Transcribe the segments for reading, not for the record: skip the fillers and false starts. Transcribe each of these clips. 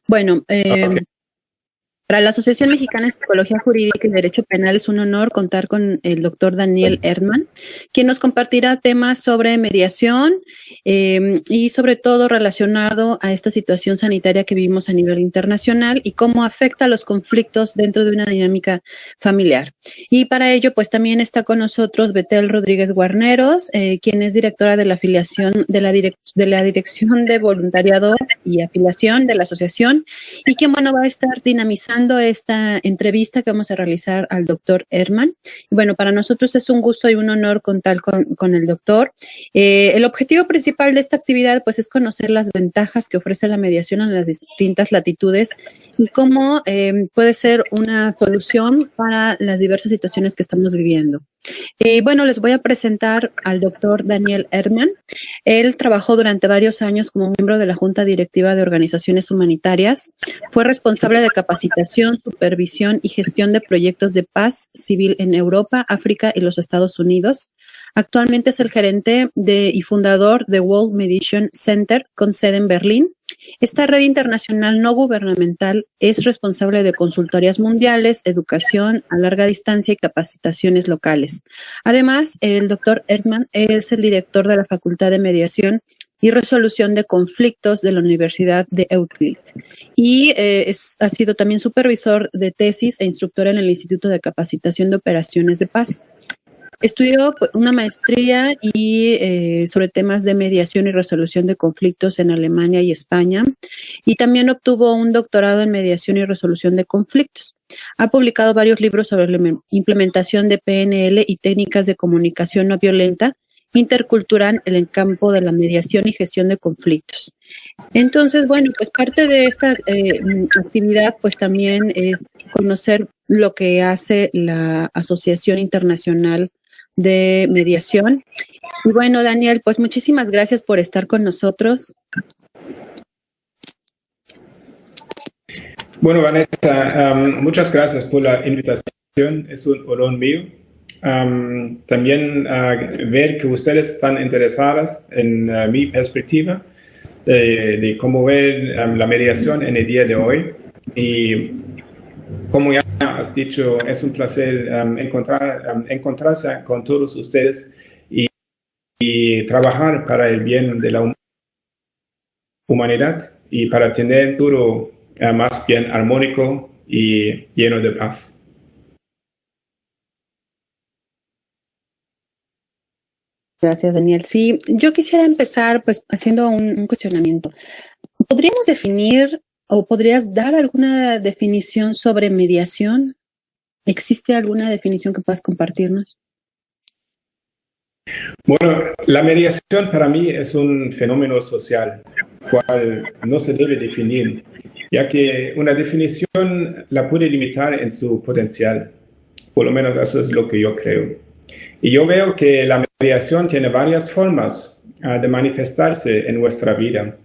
Bueno, Ok. para la Asociación Mexicana de Psicología Jurídica y Derecho Penal es un honor contar con el doctor Daniel Erdmann, quien nos compartirá temas sobre mediación y sobre todo relacionado a esta situación sanitaria que vivimos a nivel internacional y cómo afecta a los conflictos dentro de una dinámica familiar. Y para ello, pues también está con nosotros Betel Rodríguez Guarneros, quien es directora de la afiliación de la Dirección de Voluntariado y Afiliación de la Asociación y quien, bueno, va a estar dinamizando esta entrevista que vamos a realizar al doctor Erdmann. Bueno, para nosotros es un gusto y un honor contar con el doctor. El objetivo principal de esta actividad, pues, es conocer las ventajas que ofrece la mediación en las distintas latitudes y cómo puede ser una solución para las diversas situaciones que estamos viviendo. Bueno, les voy a presentar al doctor Daniel Erdmann. Él trabajó durante varios años como miembro de la Junta Directiva de Organizaciones Humanitarias. Fue responsable de capacitación, supervisión y gestión de proyectos de paz civil en Europa, África y los Estados Unidos. Actualmente es el gerente y fundador de World Mediation Center con sede en Berlín. Esta red internacional no gubernamental es responsable de consultorías mundiales, educación a larga distancia y capacitaciones locales. Además, el doctor Erdmann es el director de la Facultad de Mediación y Resolución de Conflictos de la Universidad de Euclid. Y ha sido también supervisor de tesis e instructor en el Instituto de Capacitación de Operaciones de Paz. Estudió una maestría sobre temas de mediación y resolución de conflictos en Alemania y España, y también obtuvo un doctorado en mediación y resolución de conflictos. Ha publicado varios libros sobre la implementación de PNL y técnicas de comunicación no violenta intercultural en el campo de la mediación y gestión de conflictos. Entonces, bueno, pues parte de esta actividad pues también es conocer lo que hace la Asociación Internacional de Mediación. Y bueno, Daniel, pues muchísimas gracias por estar con nosotros. Bueno, Vanessa, muchas gracias por la invitación. Es un honor mío. También ver que ustedes están interesadas en mi perspectiva de cómo ver la mediación en el día de hoy. Y como ya has dicho, es un placer encontrarse con todos ustedes y trabajar para el bien de la humanidad y para tener un futuro más bien armónico y lleno de paz. Gracias, Daniel. Sí, yo quisiera empezar pues haciendo un cuestionamiento. ¿Podríamos definir o podrías dar alguna definición sobre mediación? ¿Existe alguna definición que puedas compartirnos? Bueno, la mediación para mí es un fenómeno social, cual no se debe definir, ya que una definición la puede limitar en su potencial. Por lo menos eso es lo que yo creo. Y yo veo que la mediación tiene varias formas de manifestarse en nuestra vida.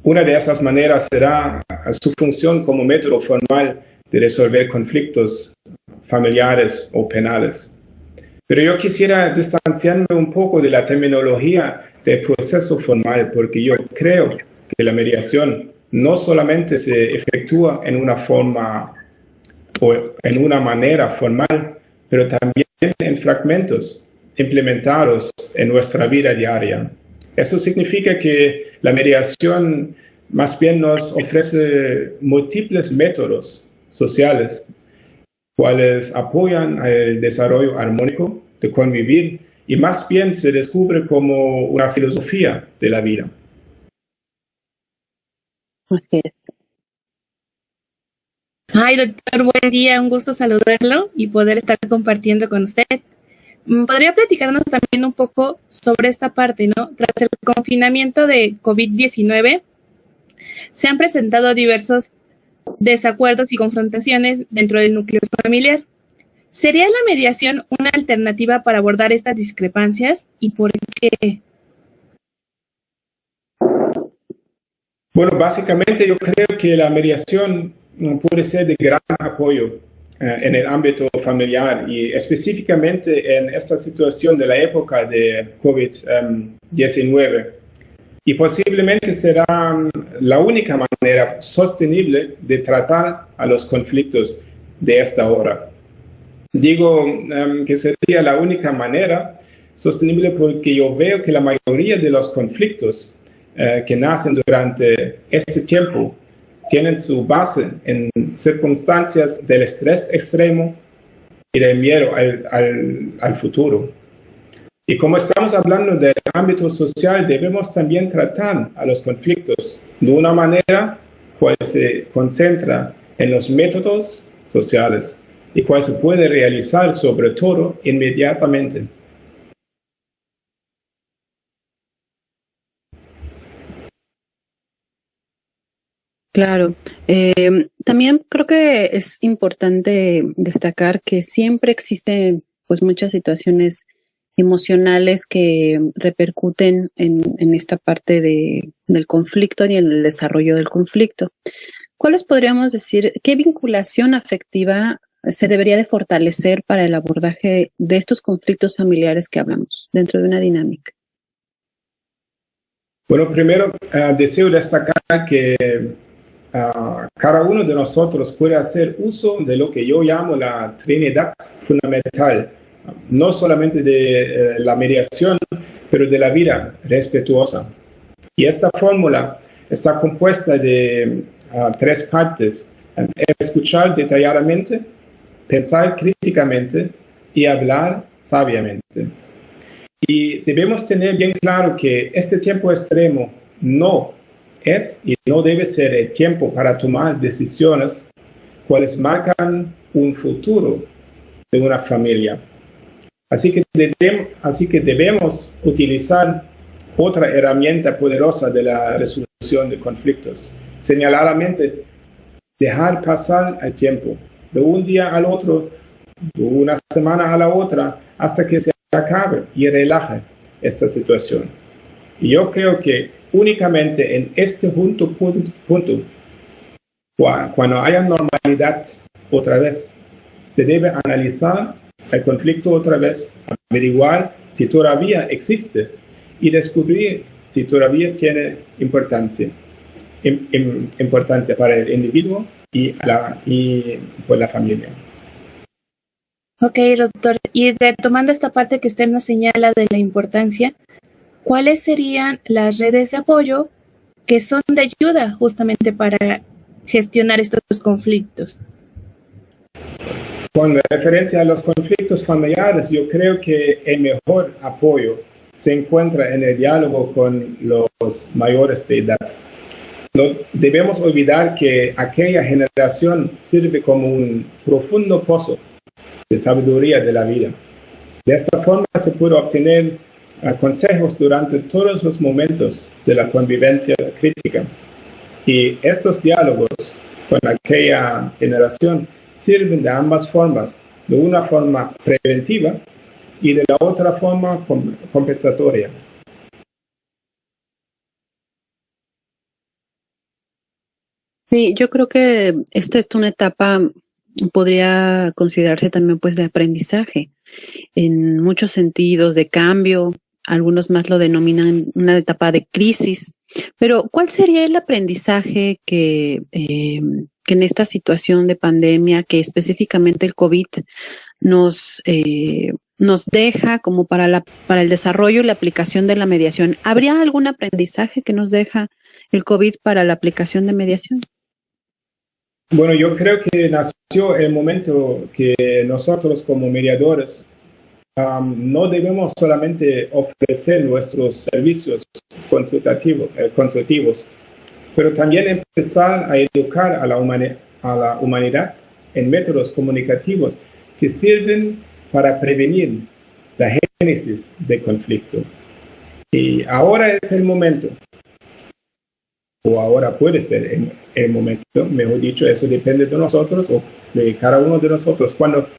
Una de esas maneras será su función como método formal de resolver conflictos familiares o penales. Pero yo quisiera distanciarme un poco de la terminología del proceso formal, porque yo creo que la mediación no solamente se efectúa en una forma o en una manera formal, pero también en fragmentos implementados en nuestra vida diaria. Eso significa que la mediación más bien nos ofrece múltiples métodos sociales cuales apoyan el desarrollo armónico de convivir y más bien se descubre como una filosofía de la vida. Así es. Ay, doctor, buen día, un gusto saludarlo y poder estar compartiendo con usted. ¿Podría platicarnos también un poco sobre esta parte, ¿no? Tras el confinamiento de COVID-19, se han presentado diversos desacuerdos y confrontaciones dentro del núcleo familiar. ¿Sería la mediación una alternativa para abordar estas discrepancias y por qué? Bueno, básicamente yo creo que la mediación puede ser de gran apoyo en el ámbito familiar y específicamente en esta situación de la época de COVID-19. Y posiblemente será la única manera sostenible de tratar a los conflictos de esta hora. Digo que sería la única manera sostenible porque yo veo que la mayoría de los conflictos que nacen durante este tiempo tienen su base en circunstancias del estrés extremo y del miedo al futuro. Y como estamos hablando del ámbito social, debemos también tratar a los conflictos de una manera cual se concentra en los métodos sociales y cual se puede realizar sobre todo inmediatamente. Claro. También creo que es importante destacar que siempre existen pues muchas situaciones emocionales que repercuten en esta parte del conflicto y en el desarrollo del conflicto. ¿Cuáles podríamos decir, qué vinculación afectiva se debería de fortalecer para el abordaje de estos conflictos familiares que hablamos dentro de una dinámica? Bueno, primero deseo destacar que cada uno de nosotros puede hacer uso de lo que yo llamo la Trinidad fundamental, no solamente de la mediación, pero de la vida respetuosa. Y esta fórmula está compuesta de 3 partes: escuchar detalladamente, pensar críticamente y hablar sabiamente. Y debemos tener bien claro que este tiempo extremo no es y no debe ser el tiempo para tomar decisiones cuales marcan un futuro de una familia. Así que debemos utilizar otra herramienta poderosa de la resolución de conflictos. Señaladamente, dejar pasar el tiempo de un día al otro, de una semana a la otra, hasta que se acabe y relaje esta situación. Y yo creo que únicamente en este punto, cuando haya normalidad otra vez, se debe analizar el conflicto otra vez, averiguar si todavía existe y descubrir si todavía tiene importancia para el individuo y por la familia. Ok, doctor. Y retomando esta parte que usted nos señala de la importancia, ¿cuáles serían las redes de apoyo que son de ayuda justamente para gestionar estos conflictos? Con referencia a los conflictos familiares, yo creo que el mejor apoyo se encuentra en el diálogo con los mayores de edad. No debemos olvidar que aquella generación sirve como un profundo pozo de sabiduría de la vida. De esta forma se puede obtener consejos durante todos los momentos de la convivencia crítica. Y estos diálogos con aquella generación sirven de ambas formas, de una forma preventiva y de la otra forma compensatoria. Sí, yo creo que esta es una etapa, podría considerarse también pues de aprendizaje, en muchos sentidos, de cambio. Algunos más lo denominan una etapa de crisis. Pero, ¿cuál sería el aprendizaje que en esta situación de pandemia, que específicamente el COVID nos deja como para el desarrollo y la aplicación de la mediación? ¿Habría algún aprendizaje que nos deja el COVID para la aplicación de mediación? Bueno, yo creo que nació el momento que nosotros como mediadores no debemos solamente ofrecer nuestros servicios consultivos, pero también empezar a educar a la humanidad en métodos comunicativos que sirven para prevenir la génesis del conflicto. Y ahora es el momento, o ahora puede ser el momento, mejor dicho, eso depende de nosotros o de cada uno de nosotros, cuando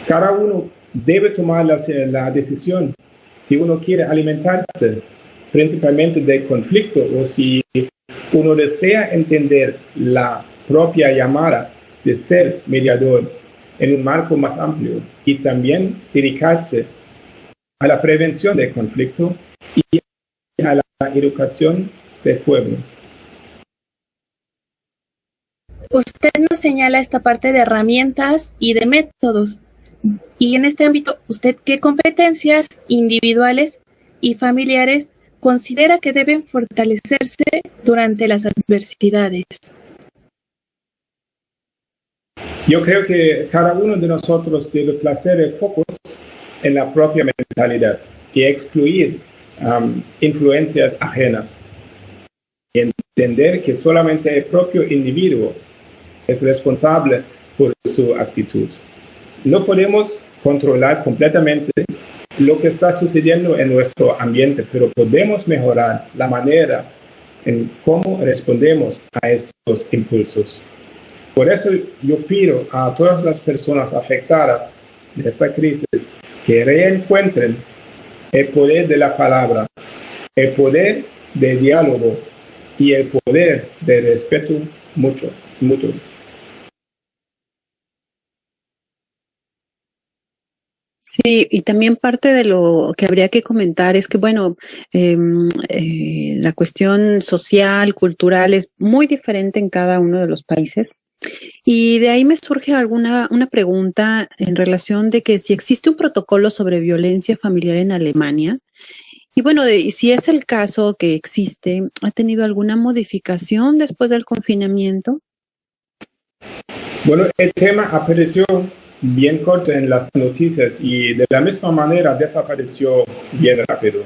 cada uno debe tomar la decisión si uno quiere alimentarse principalmente del conflicto o si uno desea entender la propia llamada de ser mediador en un marco más amplio y también dedicarse a la prevención del conflicto y a la educación del pueblo. Usted nos señala esta parte de herramientas y de métodos. Y en este ámbito, ¿usted qué competencias individuales y familiares considera que deben fortalecerse durante las adversidades? Yo creo que cada uno de nosotros debe placer el foco en la propia mentalidad y excluir influencias ajenas. Y entender que solamente el propio individuo es responsable por su actitud. No podemos controlar completamente lo que está sucediendo en nuestro ambiente, pero podemos mejorar la manera en cómo respondemos a estos impulsos. Por eso yo pido a todas las personas afectadas de esta crisis que reencuentren el poder de la palabra, el poder del diálogo y el poder del respeto mutuo. Sí, y también parte de lo que habría que comentar es que, bueno, la cuestión social, cultural es muy diferente en cada uno de los países. Y de ahí me surge una pregunta en relación de que si existe un protocolo sobre violencia familiar en Alemania. Y bueno, si es el caso que existe, ¿ha tenido alguna modificación después del confinamiento? Bueno, el tema apareció bien corto en las noticias y de la misma manera desapareció bien rápido.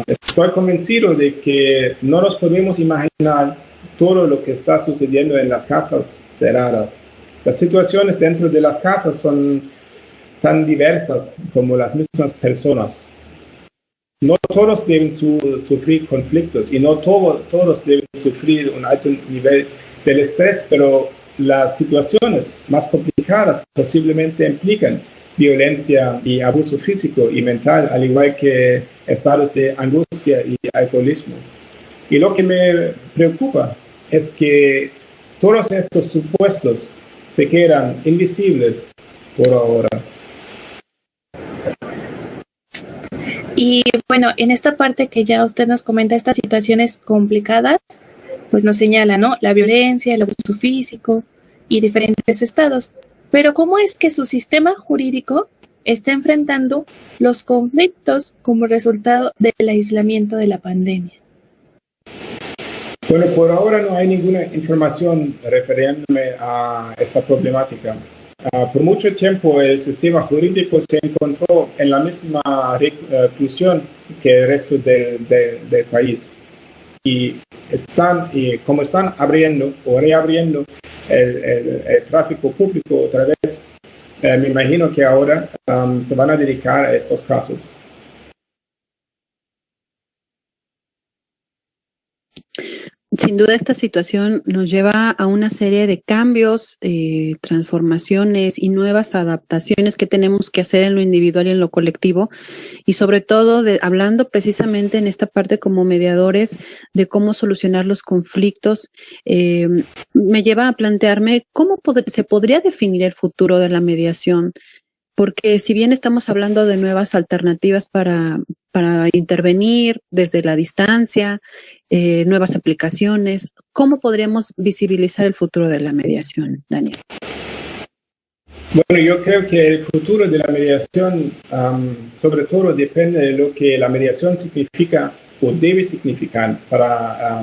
Estoy convencido de que no nos podemos imaginar todo lo que está sucediendo en las casas cerradas. Las situaciones dentro de las casas son tan diversas como las mismas personas. No todos deben sufrir conflictos y no todos deben sufrir un alto nivel del estrés, pero las situaciones más complicadas posiblemente implican violencia y abuso físico y mental, al igual que estados de angustia y alcoholismo. Y lo que me preocupa es que todos estos supuestos se quedan invisibles por ahora. Y bueno, en esta parte que ya usted nos comenta, estas situaciones complicadas, pues nos señala, ¿no? La violencia, el abuso físico y diferentes estados. Pero ¿cómo es que su sistema jurídico está enfrentando los conflictos como resultado del aislamiento de la pandemia? Bueno, por ahora no hay ninguna información refiriéndome a esta problemática. Por mucho tiempo el sistema jurídico se encontró en la misma reclusión que el resto del país. Y como están abriendo o reabriendo el tráfico público otra vez, me imagino que ahora se van a dedicar a estos casos. Sin duda esta situación nos lleva a una serie de cambios, transformaciones y nuevas adaptaciones que tenemos que hacer en lo individual y en lo colectivo, y sobre todo hablando precisamente en esta parte como mediadores de cómo solucionar los conflictos. Me lleva a plantearme cómo se podría definir el futuro de la mediación, porque si bien estamos hablando de nuevas alternativas para intervenir desde la distancia, nuevas aplicaciones, ¿cómo podríamos visibilizar el futuro de la mediación, Daniel? Bueno, yo creo que el futuro de la mediación sobre todo depende de lo que la mediación significa o debe significar para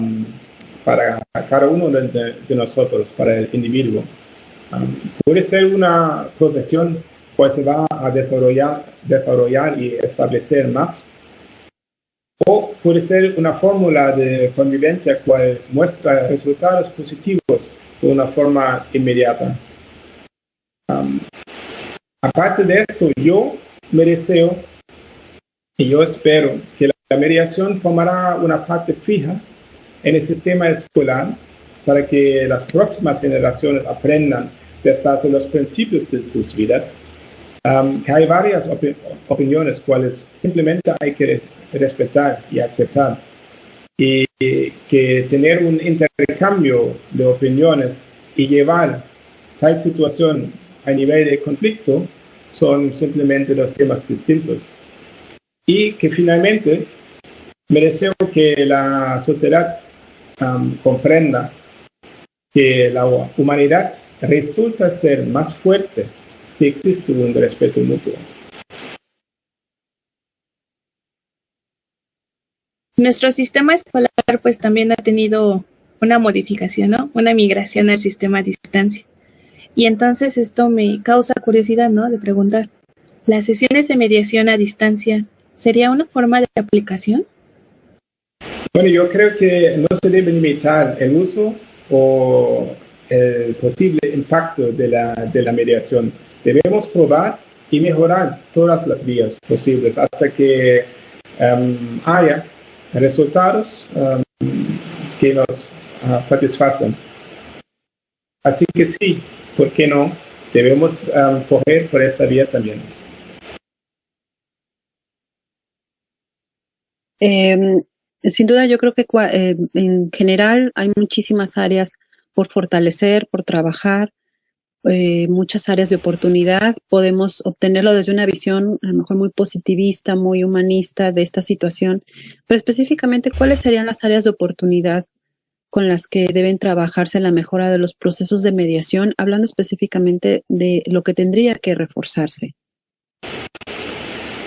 cada uno de nosotros, para el individuo. Puede ser una profesión que se va a desarrollar y establecer más, o puede ser una fórmula de convivencia que muestra resultados positivos de una forma inmediata. Aparte de esto, yo me deseo y yo espero que la mediación formará una parte fija en el sistema escolar para que las próximas generaciones aprendan desde los principios de sus vidas. Que hay varias opiniones cuales simplemente hay que respetar y aceptar, y que tener un intercambio de opiniones y llevar tal situación a nivel de conflicto son simplemente dos temas distintos, y que finalmente me deseo que la sociedad comprenda que la humanidad resulta ser más fuerte si existe un respeto mutuo. Nuestro sistema escolar pues también ha tenido una modificación, ¿no? Una migración al sistema a distancia. Y entonces esto me causa curiosidad, ¿no? De preguntar, ¿las sesiones de mediación a distancia sería una forma de aplicación? Bueno, yo creo que no se debe limitar el uso o el posible impacto de la mediación. Debemos probar y mejorar todas las vías posibles hasta que haya resultados que nos satisfacen. Así que sí, ¿por qué no? Debemos coger por esta vía también. Sin duda, yo creo que en general hay muchísimas áreas por fortalecer, por trabajar, muchas áreas de oportunidad. Podemos obtenerlo desde una visión a lo mejor muy positivista, muy humanista de esta situación, pero específicamente, ¿cuáles serían las áreas de oportunidad con las que deben trabajarse en la mejora de los procesos de mediación, hablando específicamente de lo que tendría que reforzarse?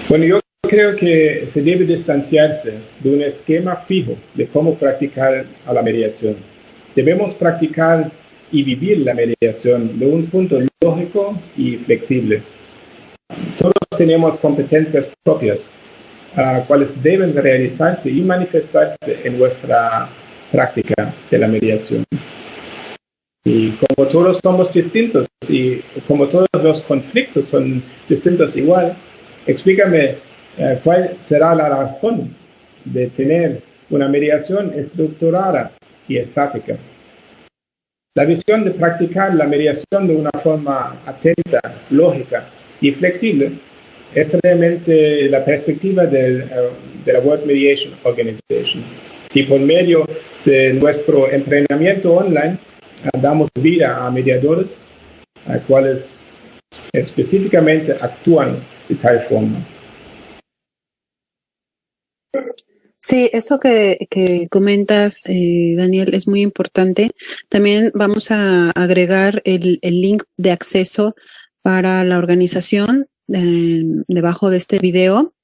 Bueno, yo creo que se debe distanciarse de un esquema fijo de cómo practicar a la mediación. Debemos practicar y vivir la mediación de un punto lógico y flexible. Todos tenemos competencias propias, cuales deben realizarse y manifestarse en nuestra práctica de la mediación. Y como todos somos distintos y como todos los conflictos son distintos igual, explícame cuál será la razón de tener una mediación estructurada y estática. La visión de practicar la mediación de una forma atenta, lógica y flexible es realmente la perspectiva de la World Mediation Organization. Y por medio de nuestro entrenamiento online, damos vida a mediadores, a cuales específicamente actúan de tal forma. Sí, eso que comentas, Daniel, es muy importante. También vamos a agregar el link de acceso para la organización debajo de este video.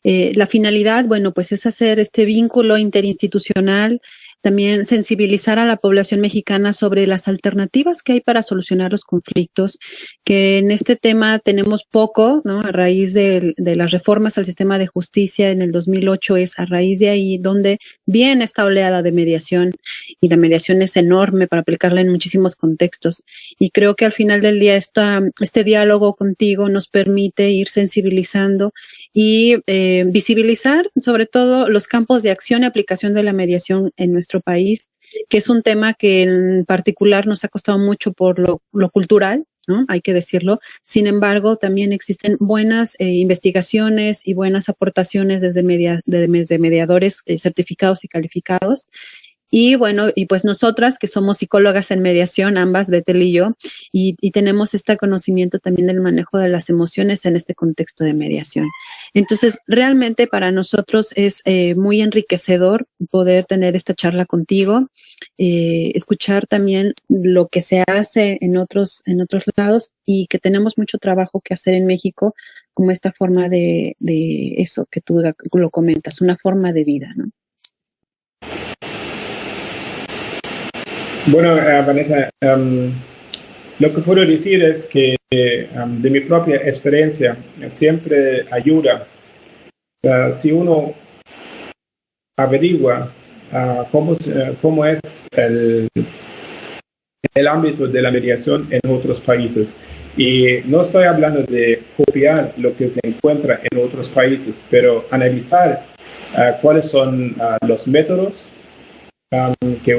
La finalidad, bueno, pues es hacer este vínculo interinstitucional, también sensibilizar a la población mexicana sobre las alternativas que hay para solucionar los conflictos, que en este tema tenemos poco, ¿no? A raíz de las reformas al sistema de justicia en el 2008, es a raíz de ahí donde viene esta oleada de mediación, y la mediación es enorme para aplicarla en muchísimos contextos. Y creo que al final del día este diálogo contigo nos permite ir sensibilizando y visibilizar sobre todo los campos de acción y aplicación de la mediación en nuestro país, que es un tema que en particular nos ha costado mucho por lo cultural, ¿no? Hay que decirlo. Sin embargo, también existen buenas investigaciones y buenas aportaciones desde mediadores certificados y calificados. Y bueno, y pues nosotras que somos psicólogas en mediación, ambas, Bethel y yo, y tenemos este conocimiento también del manejo de las emociones en este contexto de mediación. Entonces, realmente para nosotros es muy enriquecedor poder tener esta charla contigo, escuchar también lo que se hace en otros lados, y que tenemos mucho trabajo que hacer en México, como esta forma de eso que tú lo comentas, una forma de vida, ¿no? Bueno, Vanessa, lo que puedo decir es que de mi propia experiencia siempre ayuda si uno averigua cómo es el ámbito de la mediación en otros países. Y no estoy hablando de copiar lo que se encuentra en otros países, pero analizar cuáles son los métodos que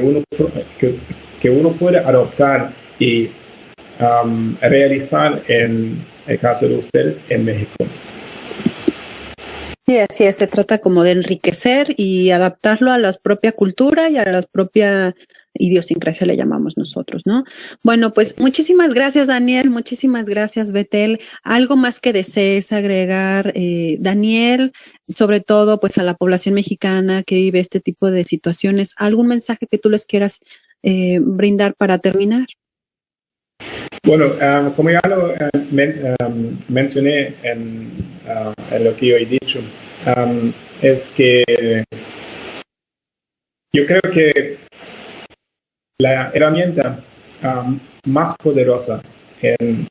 uno puede adoptar y realizar en el caso de ustedes en México. Sí, así es, se trata como de enriquecer y adaptarlo a la propia cultura y a la propia idiosincrasia, le llamamos nosotros, ¿no? Bueno, pues muchísimas gracias, Daniel, muchísimas gracias, Bethel. ¿Algo más que desees agregar, Daniel, sobre todo pues a la población mexicana que vive este tipo de situaciones? ¿Algún mensaje que tú les quieras brindar para terminar? Bueno, como ya lo mencioné en lo que yo he dicho, es que yo creo que la herramienta más poderosa en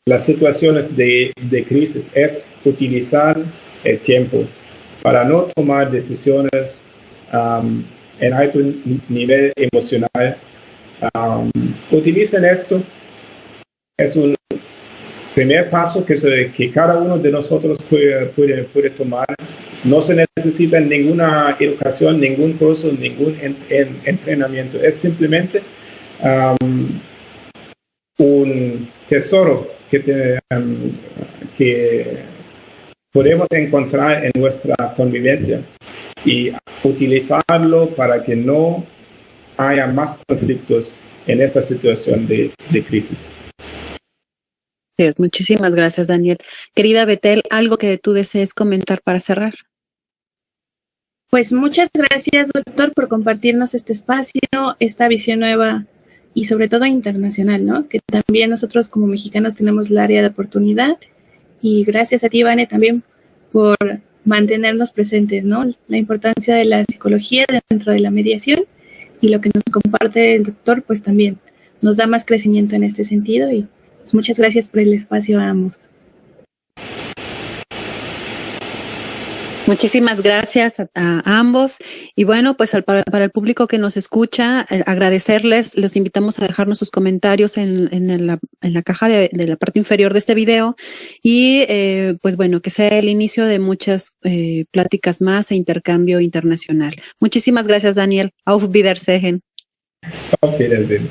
las situaciones de crisis es utilizar el tiempo para no tomar decisiones en alto nivel emocional. Utilicen esto. Es un primer paso que cada uno de nosotros puede tomar. No se necesita ninguna educación, ningún curso, ningún entrenamiento. Es simplemente un tesoro que podemos encontrar en nuestra convivencia y utilizarlo para que no haya más conflictos en esta situación de crisis. Muchísimas gracias, Daniel. Querida Bethel, ¿algo que tú desees comentar para cerrar? Pues muchas gracias, doctor, por compartirnos este espacio, esta visión nueva y sobre todo internacional, ¿no? Que también nosotros como mexicanos tenemos el área de oportunidad, y gracias a ti, Vane, también por mantenernos presentes, ¿no? La importancia de la psicología dentro de la mediación, y lo que nos comparte el doctor, pues también nos da más crecimiento en este sentido, y pues muchas gracias por el espacio a ambos. Muchísimas gracias a ambos. Y bueno, pues para el público que nos escucha, agradecerles. Los invitamos a dejarnos sus comentarios en la caja de la parte inferior de este video. Y pues bueno, que sea el inicio de muchas pláticas más e intercambio internacional. Muchísimas gracias, Daniel. Auf Wiedersehen. Auf Wiedersehen.